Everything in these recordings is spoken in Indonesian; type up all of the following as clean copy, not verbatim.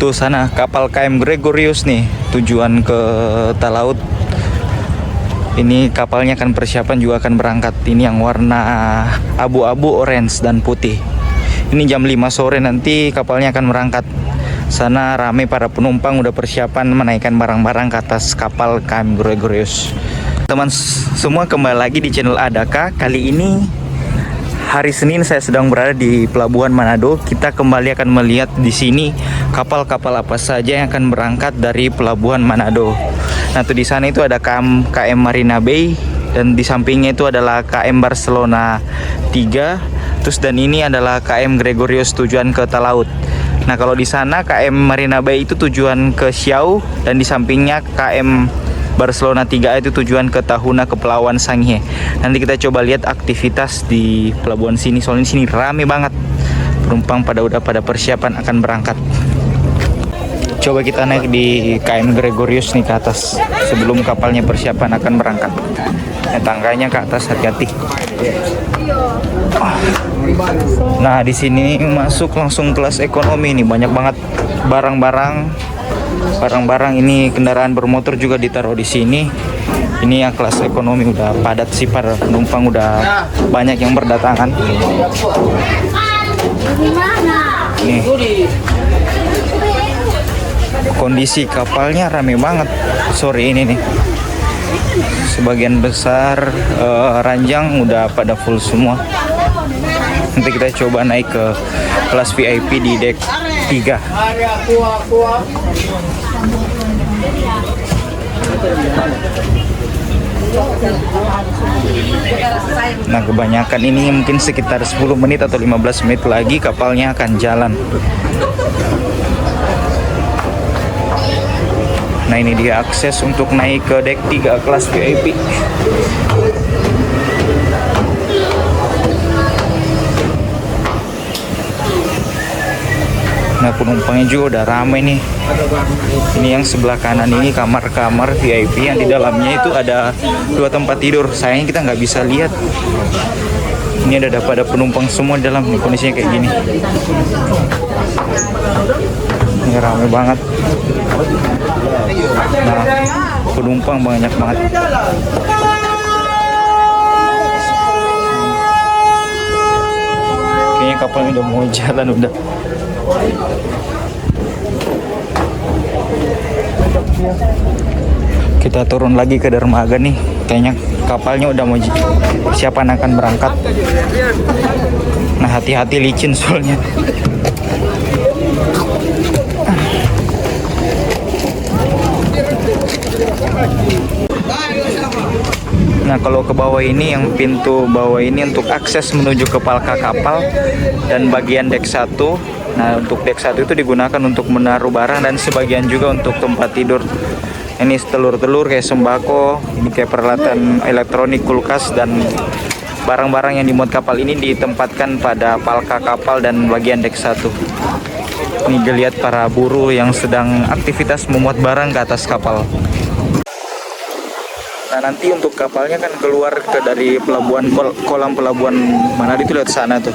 Tuh sana kapal KM Gregorius nih, tujuan ke Talaut. Ini kapalnya akan persiapan juga akan berangkat. Ini yang warna abu-abu, orange dan putih. Ini jam 5 sore nanti kapalnya akan berangkat. Sana rame para penumpang udah persiapan menaikkan barang-barang ke atas kapal KM Gregorius. Teman semua, kembali lagi di channel Adaka. Kali ini hari Senin saya sedang berada di Pelabuhan Manado. Kita kembali akan melihat di sini kapal-kapal apa saja yang akan berangkat dari Pelabuhan Manado. Nah, tuh di sana itu ada KM Marina Bay, dan di sampingnya itu adalah KM Barcelona 3. Terus dan ini adalah KM Gregorius tujuan ke Talaut. Nah, kalau di sana KM Marina Bay itu tujuan ke Siau, dan di sampingnya KM Barcelona 3 itu tujuan ke Tahuna, Kepulauan Sangihe. Nanti kita coba lihat aktivitas di pelabuhan sini, soalnya di sini rame banget. Penumpang udah pada persiapan akan berangkat. Coba kita naik di KM Gregorius nih ke atas sebelum kapalnya persiapan akan berangkat. Tangganya ke atas, hati-hati. Nah, di sini masuk langsung kelas ekonomi nih, banyak banget barang-barang ini, kendaraan bermotor juga ditaruh di sini. Ini yang kelas ekonomi udah padat sih, para penumpang udah banyak yang berdatangan. Nih, kondisi kapalnya rame banget sore ini nih. Sebagian besar ranjang udah pada full semua. Nanti kita coba naik ke kelas VIP di deck 3. Nah, kebanyakan ini mungkin sekitar 10 menit atau 15 menit lagi kapalnya akan jalan. Nah, ini dia akses untuk naik ke deck 3 kelas VIP. Nah, penumpangnya juga udah ramai nih. Ini yang sebelah kanan ini kamar-kamar VIP, yang di dalamnya itu ada 2 tempat tidur. Sayangnya kita nggak bisa lihat. Ini ada pada penumpang semua di dalam. Nih, kondisinya kayak gini. Ini ramai banget. Nah, penumpang banyak banget. Kayaknya kapalnya udah mau jalan udah. Kita turun lagi ke dermaga nih. Kayaknya kapalnya udah mau persiapan akan berangkat. Nah, hati-hati licin soalnya. Nah, kalau ke bawah ini, yang pintu bawah ini untuk akses menuju ke palka kapal dan bagian deck 1. Nah, untuk deck 1 itu digunakan untuk menaruh barang dan sebagian juga untuk tempat tidur. Ini telur-telur kayak sembako, ini kayak peralatan elektronik, kulkas, dan barang-barang yang dimuat kapal ini ditempatkan pada palka kapal dan bagian deck 1. Ini dilihat para buruh yang sedang aktivitas memuat barang ke atas kapal. Nah, nanti untuk kapalnya kan keluar dari pelabuhan, kolam pelabuhan Manado itu lewat sana tuh.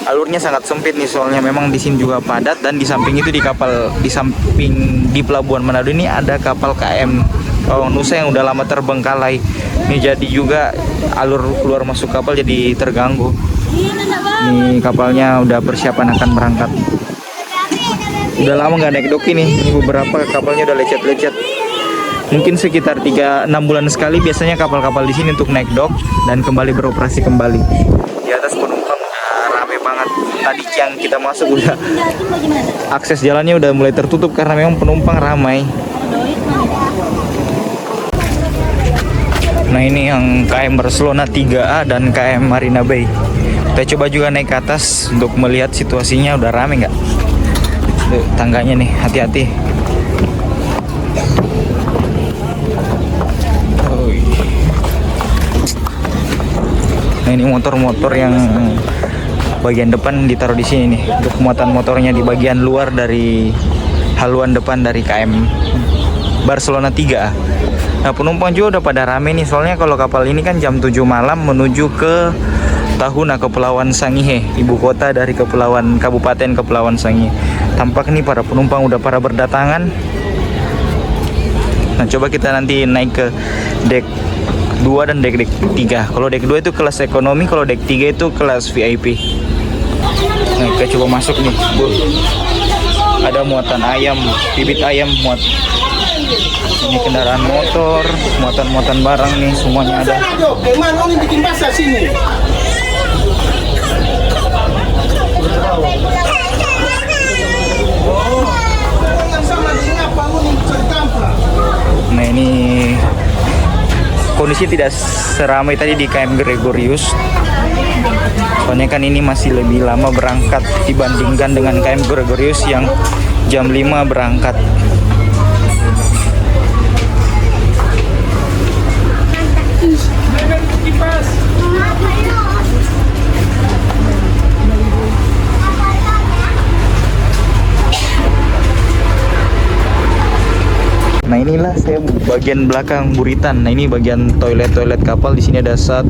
Alurnya sangat sempit nih, soalnya memang di sini juga padat, dan di samping itu di samping di pelabuhan Manado ini ada kapal KM Pawang Nusa yang udah lama terbengkalai. Ini jadi juga alur keluar masuk kapal jadi terganggu. Ini kapalnya udah persiapan akan berangkat. Udah lama nggak naik dock ini. Ini beberapa kapalnya udah lecet-lecet. Mungkin sekitar 3-6 bulan sekali biasanya kapal-kapal di sini untuk naik dock dan kembali beroperasi kembali. Di atas penumpang udah rame banget. Tadi yang kita masuk udah akses jalannya udah mulai tertutup karena memang penumpang ramai. Nah, ini yang KM Barcelona 3A dan KM Marina Bay. Kita coba juga naik ke atas untuk melihat situasinya udah rame nggak. Tangganya nih, hati-hati. Nah, ini motor-motor yang bagian depan ditaruh di sini nih, untuk muatan motornya di bagian luar dari haluan depan dari KM Barcelona 3. Nah, penumpang juga udah pada rame nih, soalnya kalau kapal ini kan jam 7 malam menuju ke Tahuna, Kepulauan Sangihe, ibu kota dari Kabupaten Kepulauan Sangihe. Tampak nih para penumpang udah pada berdatangan. Nah, coba kita nanti naik ke deck 2 dan deck 3. Kalau deck 2 itu kelas ekonomi, kalau deck 3 itu kelas VIP. Nah, kita coba masuk nih, Bu. Ada muatan ayam, bibit ayam muat. Ini kendaraan motor, muatan-muatan barang nih, semuanya ada. Gimana ini bikin basah sini? Nah, ini kondisi tidak seramai tadi di KM Gregorius. Soalnya kan ini masih lebih lama berangkat dibandingkan dengan KM Gregorius yang jam 5 berangkat. Nah, inilah saya bagian belakang buritan. Nah, ini bagian toilet kapal. Di sini ada 1,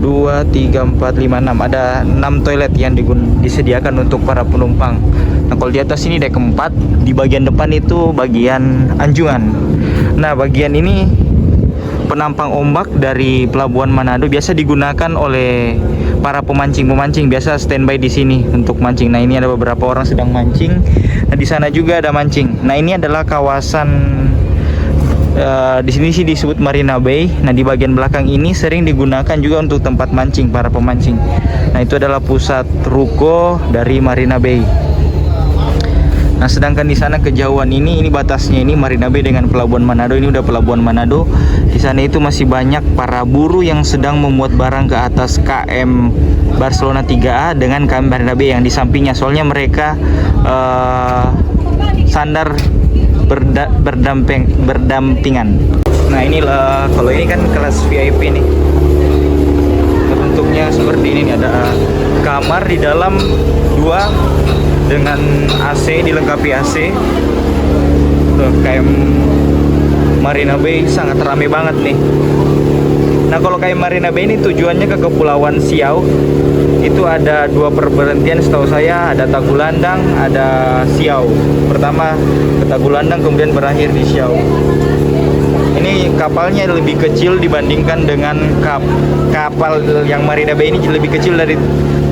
2, 3, 4, 5, 6. Ada 6 toilet yang disediakan untuk para penumpang. Nah, kalau di atas ini deck 4, di bagian depan itu bagian anjungan. Nah, bagian ini penampang ombak dari Pelabuhan Manado biasa digunakan oleh para pemancing-pemancing, biasa standby di sini untuk mancing. Nah, ini ada beberapa orang sedang mancing. Nah, di sana juga ada mancing. Nah, ini adalah kawasan di sini sih disebut Marina Bay. Nah, di bagian belakang ini sering digunakan juga untuk tempat mancing para pemancing. Nah, itu adalah pusat ruko dari Marina Bay. Nah, sedangkan di sana kejauhan ini batasnya ini Marina Bay dengan Pelabuhan Manado. Ini udah Pelabuhan Manado. Di sana itu masih banyak para buruh yang sedang memuat barang ke atas KM Barcelona 3A dengan KM Marina Bay yang di sampingnya. Soalnya mereka sandar berdampingan. Nah, inilah kalau ini kan kelas VIP nih. Bentuknya seperti ini nih, ada kamar di dalam 2 dengan AC, dilengkapi AC. Tuh, KM Marina Bay sangat ramai banget nih. Nah, kalau KM Marina Bay ini tujuannya ke Kepulauan Siau. Itu ada 2 perberhentian setahu saya, ada Tagulandang, ada Siau. Pertama ke Tagulandang, kemudian berakhir di Siau. Ini kapalnya lebih kecil dibandingkan dengan kapal yang Marina Bay ini, lebih kecil dari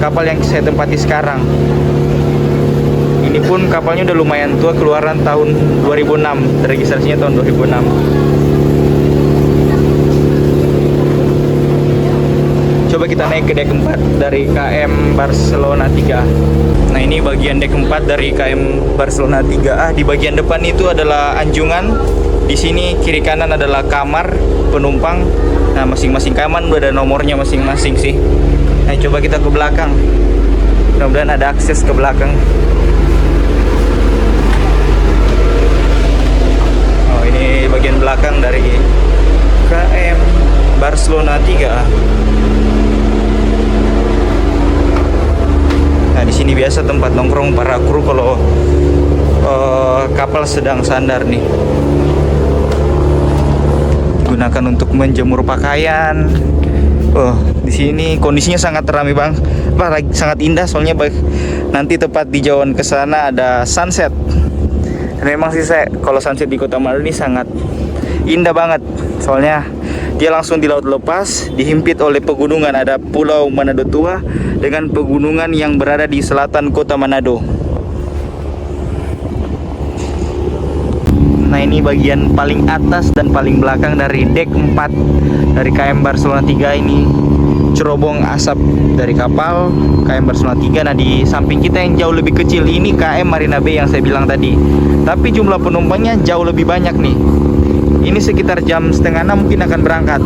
kapal yang saya tempati sekarang. Ini pun kapalnya udah lumayan tua, keluaran tahun 2006, registrasinya tahun 2006. Coba kita naik ke dek 4 dari KM Barcelona 3. Nah, ini bagian dek 4 dari KM Barcelona 3A. Di bagian depan itu adalah anjungan. Di sini kiri kanan adalah kamar penumpang. Nah, masing-masing kamar udah ada nomornya masing-masing sih. Nah, coba kita ke belakang. Mudah-mudahan ada akses ke belakang. Oh, ini bagian belakang dari KM Barcelona 3A. Nah, di sini biasa tempat nongkrong para kru kalau kapal sedang sandar nih. Digunakan untuk menjemur pakaian. Oh, di sini kondisinya sangat ramai bang, sangat indah. Soalnya nanti tepat di jauhan ke sana ada sunset. Dan memang sih saya kalau sunset di Kota Manado ini sangat indah banget. Soalnya dia langsung di laut lepas, dihimpit oleh pegunungan. Ada Pulau Manado Tua dengan pegunungan yang berada di selatan Kota Manado. Nah, ini bagian paling atas dan paling belakang dari dek 4 dari KM Barcelona 3 ini. Cerobong asap dari kapal KM Barcelona 3. Nah, di samping kita yang jauh lebih kecil ini KM Marina Bay yang saya bilang tadi. Tapi jumlah penumpangnya jauh lebih banyak nih. Ini sekitar jam 5:30 mungkin akan berangkat.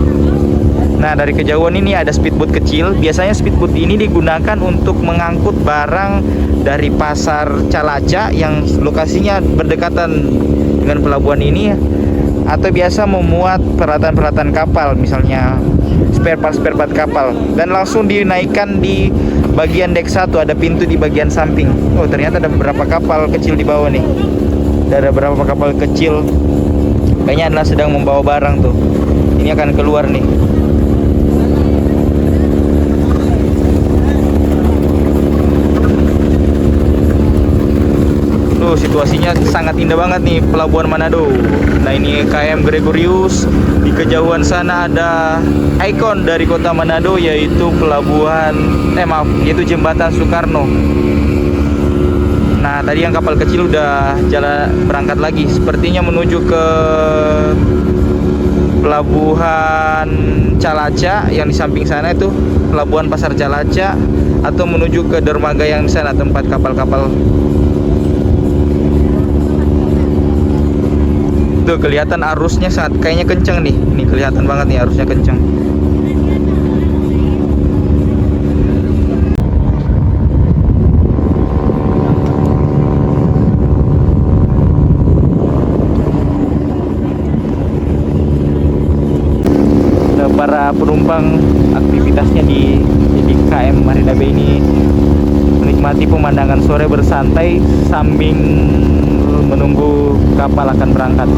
Nah, dari kejauhan ini ada speedboat kecil. Biasanya speedboat ini digunakan untuk mengangkut barang dari pasar Calaca yang lokasinya berdekatan dengan pelabuhan ini, atau biasa memuat peralatan-peralatan kapal, misalnya spare part kapal, dan langsung dinaikkan di bagian dek 1. Ada pintu di bagian samping. Oh, ternyata ada beberapa kapal kecil di bawah nih. Ada beberapa kapal kecil, kayaknya adalah sedang membawa barang tuh. Ini akan keluar nih. Tuh situasinya sangat indah banget nih Pelabuhan Manado. Nah ini KM Gregorius. Di kejauhan sana ada ikon dari kota Manado, yaitu yaitu jembatan Soekarno. Nah tadi yang kapal kecil udah jalan berangkat lagi, sepertinya menuju ke Pelabuhan Calaca yang di samping sana itu Pelabuhan Pasar Calaca, atau menuju ke dermaga yang di sana tempat kapal-kapal. Tuh kelihatan arusnya kayaknya kenceng nih. Nih kelihatan banget nih arusnya kenceng. Para penumpang aktivitasnya di KM Marina Bay ini menikmati pemandangan sore bersantai sambil menunggu kapal akan berangkat.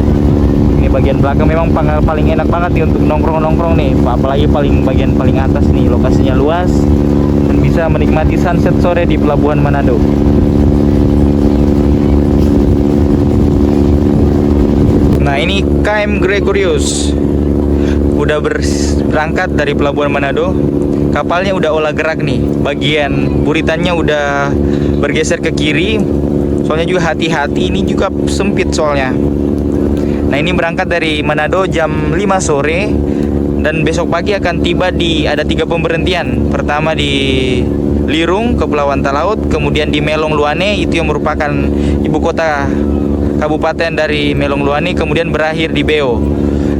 Ini bagian belakang memang paling enak banget nih untuk nongkrong-nongkrong nih, apalagi bagian paling atas nih, lokasinya luas dan bisa menikmati sunset sore di Pelabuhan Manado. Nah ini KM Gregorius udah berangkat dari Pelabuhan Manado. Kapalnya udah olah gerak nih. Bagian buritannya udah bergeser ke kiri. Soalnya juga hati-hati, ini juga sempit soalnya. Nah ini berangkat dari Manado jam 5 sore. Dan besok pagi akan tiba ada 3 pemberhentian. Pertama di Lirung, Kepulauan Talaut. Kemudian di Melong Luane, itu yang merupakan ibu kota kabupaten dari Melong Luane. Kemudian berakhir di Beo.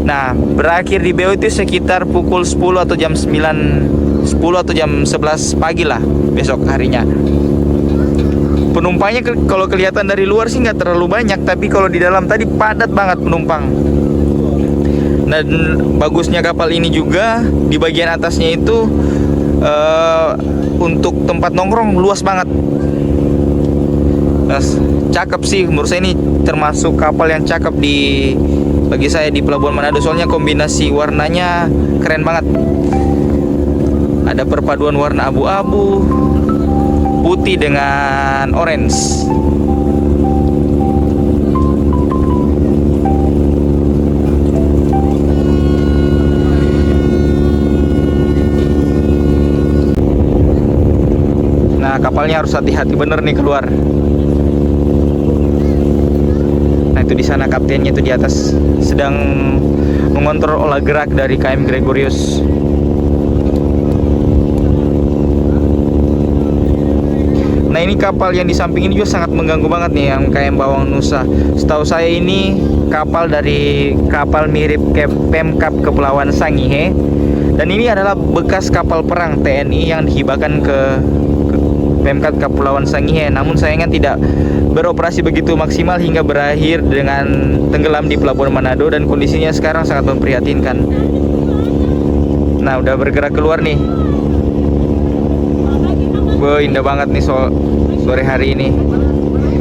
Nah, berakhir di Beo itu sekitar pukul 10 atau jam 10 atau jam 11 pagi lah besok harinya. Penumpangnya kalau kelihatan dari luar sih nggak terlalu banyak, tapi kalau di dalam tadi padat banget penumpang. Dan bagusnya kapal ini juga di bagian atasnya itu untuk tempat nongkrong luas banget. Nah, cakep sih menurut saya, ini termasuk kapal yang cakep bagi saya di Pelabuhan Manado, soalnya kombinasi warnanya keren banget. Ada perpaduan warna abu-abu, putih dengan orange. Nah kapalnya harus hati-hati bener nih keluar. Itu di sana kaptennya itu di atas sedang mengontrol olah gerak dari KM Gregorius. Nah ini kapal yang di samping ini juga sangat mengganggu banget nih, yang KM Bawang Nusa. Setahu saya ini kapal mirip Pemkap Kepulauan Sangihe, dan ini adalah bekas kapal perang TNI yang dihibahkan ke Pemkap Kepulauan Sangihe. Namun sayangnya tidak beroperasi begitu maksimal hingga berakhir dengan tenggelam di Pelabuhan Manado, dan kondisinya sekarang sangat memprihatinkan. Nah udah bergerak keluar nih. Indah banget nih sore hari ini.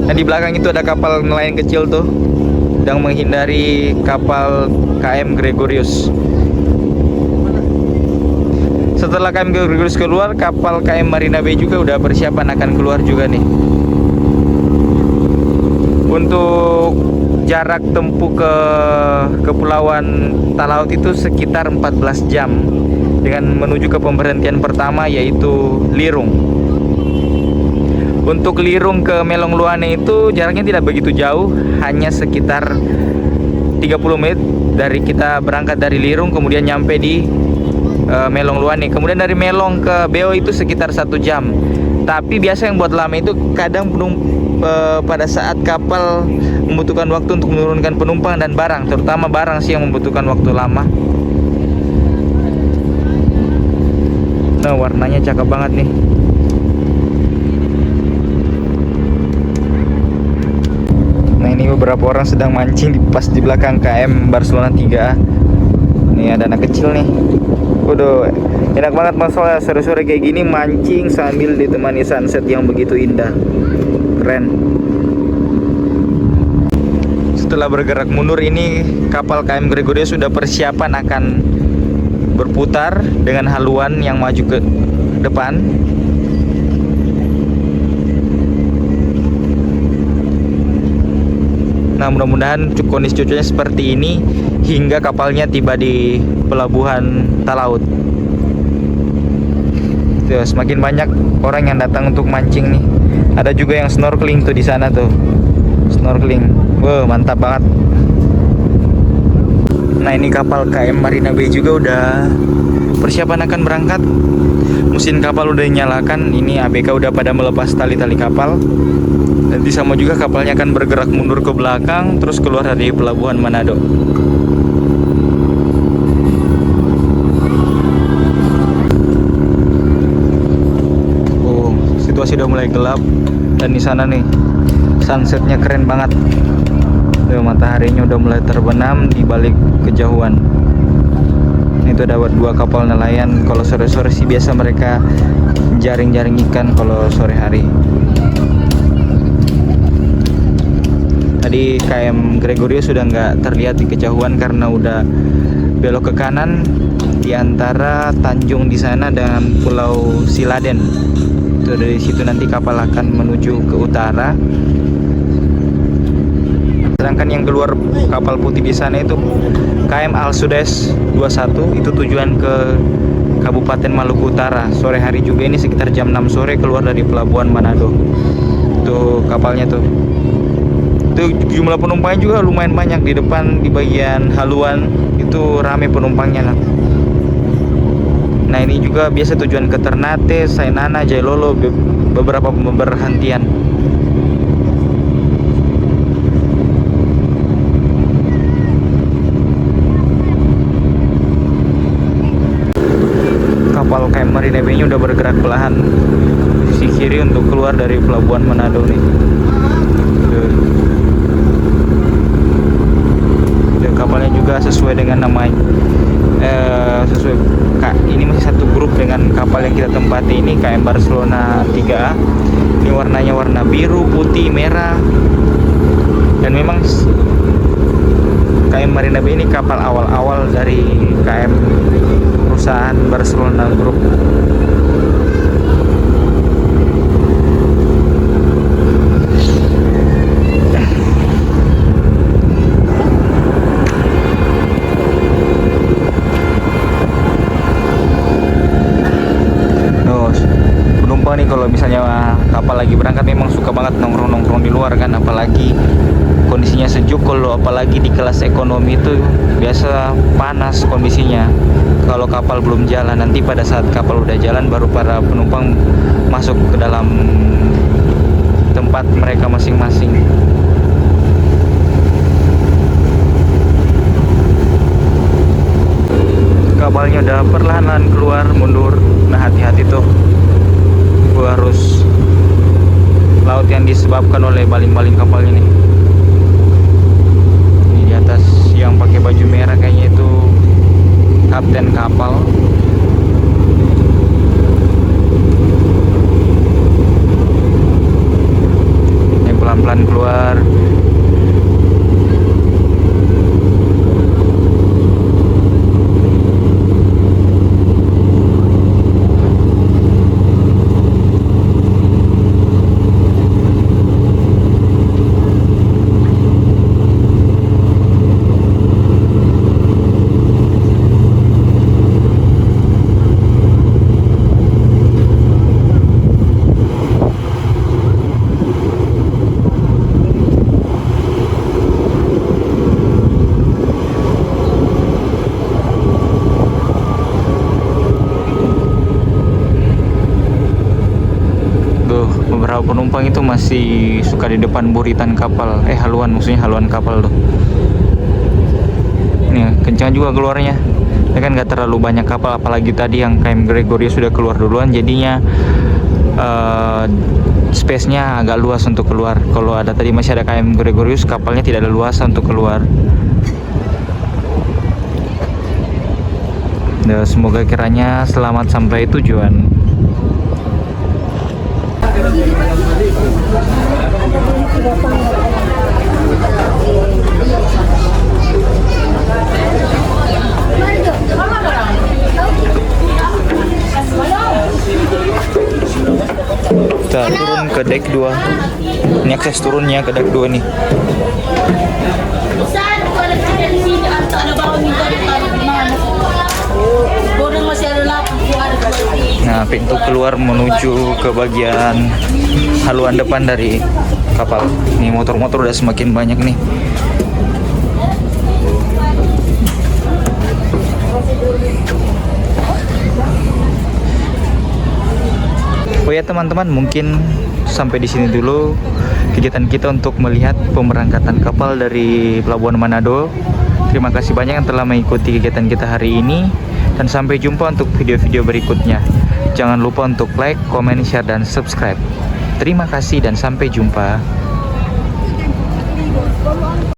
Dan di belakang itu ada kapal nelayan kecil tuh, sedang menghindari kapal KM Gregorius. Setelah KM Gregorius keluar, kapal KM Marina Bay juga udah persiapan akan keluar juga nih. Untuk jarak tempuh ke Kepulauan Talaut itu sekitar 14 jam dengan menuju ke pemberhentian pertama, yaitu Lirung. Untuk Lirung ke Melong Luane itu jaraknya tidak begitu jauh, hanya sekitar 30 menit dari kita berangkat dari Lirung, kemudian nyampe di Melong Luane. Kemudian dari Melong ke Beo itu sekitar 1 jam. Tapi biasa yang buat lama itu kadang pada saat kapal membutuhkan waktu untuk menurunkan penumpang dan barang, terutama barang sih yang membutuhkan waktu lama. Nah warnanya cakep banget nih. Nah ini beberapa orang sedang mancing pas di belakang KM Barcelona 3. Nih ada anak kecil nih. Waduh, enak banget masalah sore-sore kayak gini mancing sambil ditemani sunset yang begitu indah. Keren. Setelah bergerak mundur, ini kapal KM Gregorius sudah persiapan akan berputar dengan haluan yang maju ke depan. Nah, mudah-mudahan kondisi cuacanya seperti ini hingga kapalnya tiba di pelabuhan Talaut. Tuh, semakin banyak orang yang datang untuk mancing nih. Ada juga yang snorkeling tuh di sana tuh. Snorkeling. Wow, mantap banget. Nah, ini kapal KM Marina Bay juga udah persiapan akan berangkat. Mesin kapal udah dinyalakan. Ini ABK udah pada melepas tali-tali kapal. Nanti sama juga kapalnya akan bergerak mundur ke belakang, terus keluar dari pelabuhan Manado. Oh, situasi udah mulai gelap. Dan di sana nih, sunsetnya keren banget. Tuh, mataharinya udah mulai terbenam di balik kejauhan. Itu dapat 2 kapal nelayan. Kalau sore-sore sih biasa mereka jaring-jaring ikan kalau sore hari. Tadi KM Gregorius sudah nggak terlihat di kejauhan karena udah belok ke kanan di antara Tanjung di sana dengan Pulau Siladen. Itu dari situ nanti kapal akan menuju ke utara. Sedangkan yang keluar kapal putih di sana itu KM Al Sudes 21, itu tujuan ke Kabupaten Maluku Utara. Sore hari juga ini sekitar jam 6 sore keluar dari pelabuhan Manado. Tuh kapalnya tuh. Itu jumlah penumpangnya juga lumayan banyak. Di depan di bagian haluan itu rame penumpangnya. Nah, ini juga biasa tujuan ke Ternate, Sainana, Jailolo, beberapa berhentian. Kapal KM Marina Bay-nya udah bergerak perlahan sisi kiri untuk keluar dari pelabuhan Manado nih. Kapalnya juga sesuai dengan namanya, ini masih satu grup dengan kapal yang kita tempati ini, KM Barcelona 3A. Ini warnanya warna biru, putih, merah. Dan memang KM Marina Bay ini kapal awal-awal dari KM perusahaan Barcelona Group. Nih kalau misalnya kapal lagi berangkat memang suka banget nongkrong-nongkrong di luar kan, apalagi kondisinya sejuk. Kalau apalagi di kelas ekonomi itu biasa panas kondisinya. Kalau kapal belum jalan, nanti pada saat kapal udah jalan baru para penumpang masuk ke dalam tempat mereka masing-masing. Kapalnya udah perlahan-lahan keluar mundur. Nah, hati-hati tuh, harus laut yang disebabkan oleh baling-baling kapalnya nih. Ini di atas yang pakai baju merah kayaknya itu kapten kapal. Ini pelan-pelan keluar. Beberapa penumpang itu masih suka di depan buritan kapal, haluan, maksudnya haluan kapal tuh. Ini kencang juga keluarnya. Ini kan nggak terlalu banyak kapal, apalagi tadi yang KM Gregorius sudah keluar duluan, jadinya space-nya agak luas untuk keluar. Kalau ada tadi masih ada KM Gregorius, kapalnya tidak ada luas untuk keluar. Nah, semoga kiranya selamat sampai tujuan. Kita turun ke deck 2. Ini akses turunnya ke deck 2 nih. Nah, pintu keluar menuju ke bagian haluan depan dari kapal. Nih motor-motor udah semakin banyak nih. Oh ya teman-teman, mungkin sampai di sini dulu kegiatan kita untuk melihat pemberangkatan kapal dari Pelabuhan Manado. Terima kasih banyak yang telah mengikuti kegiatan kita hari ini, dan sampai jumpa untuk video-video berikutnya. Jangan lupa untuk like, comment, share, dan subscribe. Terima kasih dan sampai jumpa.